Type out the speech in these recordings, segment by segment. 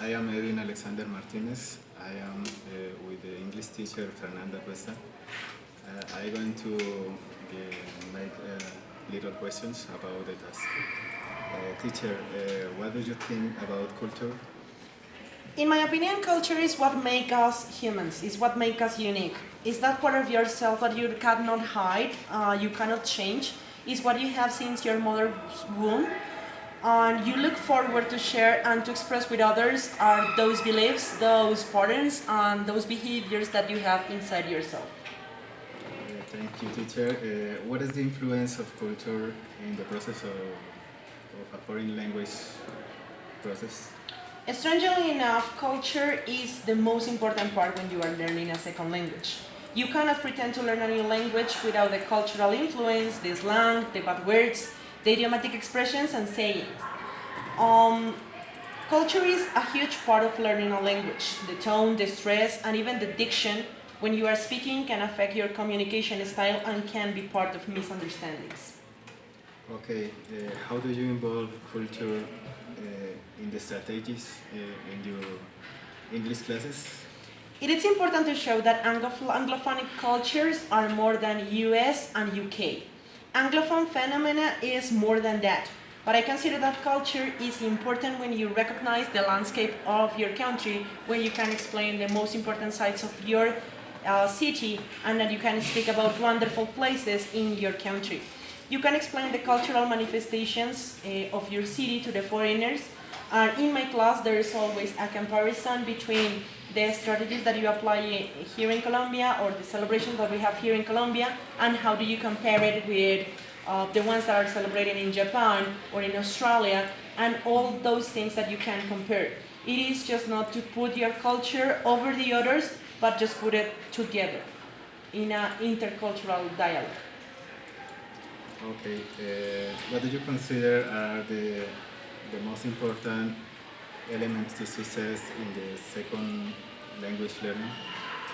I am Edwin Alexander Martinez. I am with the English teacher Fernanda Cuesta. I'm going to make little questions about the task. Teacher, what do you think about culture? In my opinion, culture is what makes us humans, is what makes us unique. Is that part of yourself that you cannot hide, you cannot change, is what you have since your mother's womb, and you look forward to share and to express with others are those beliefs, those patterns, and those behaviors that you have inside yourself. Thank you, teacher. What is the influence of culture in the process of a foreign language process? Strangely enough, culture is the most important part when you are learning a second language. You cannot pretend to learn a new language without the cultural influence, the slang, the bad words, the idiomatic expressions and sayings. Culture is a huge part of learning a language. The tone, the stress, and even the diction when you are speaking can affect your communication style and can be part of misunderstandings. Okay, how do you involve culture in the strategies in your English classes? It is important to show that Anglophonic cultures are more than US and UK. Anglophone phenomena is more than that, but I consider that culture is important when you recognize the landscape of your country, when you can explain the most important sites of your city, and that you can speak about wonderful places in your country. You can explain the cultural manifestations of your city to the foreigners. And in my class, there is always a comparison between the strategies that you apply here in Colombia or the celebrations that we have here in Colombia, and how do you compare it with the ones that are celebrated in Japan or in Australia, and all those things that you can compare. It is just not to put your culture over the others, but just put it together in an intercultural dialogue. Okay, what do you consider are the most important elements to success in the second language learning?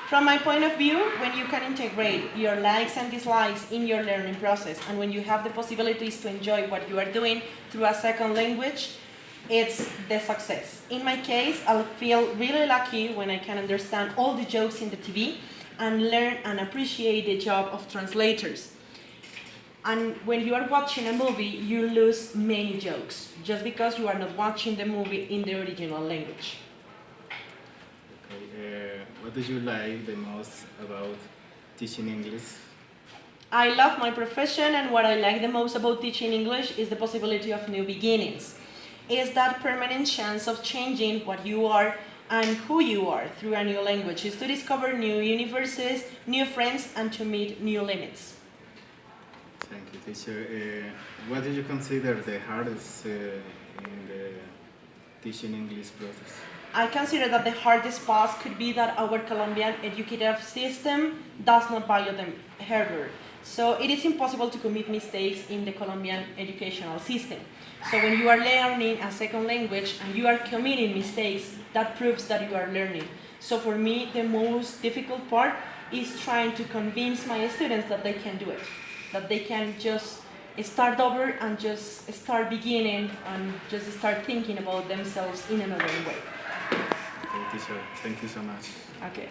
From my point of view, when you can integrate your likes and dislikes in your learning process, and when you have the possibilities to enjoy what you are doing through a second language, it's the success. In my case, I'll feel really lucky when I can understand all the jokes in the TV and learn and appreciate the job of translators. And when you are watching a movie, you lose many jokes, just because you are not watching the movie in the original language. Okay, what do you like the most about teaching English? I love my profession, and what I like the most about teaching English is the possibility of new beginnings. It's that permanent chance of changing what you are and who you are through a new language. Is to discover new universes, new friends, and to meet new limits. Thank you, teacher. What do you consider the hardest in the teaching English process? I consider that the hardest part could be that our Colombian educative system does not value the hardware. So it is impossible to commit mistakes in the Colombian educational system. So when you are learning a second language and you are committing mistakes, that proves that you are learning. So for me, the most difficult part is trying to convince my students that they can do it, that they can just start over and just start beginning and just start thinking about themselves in another way. Okay, teacher, thank you so much. Okay.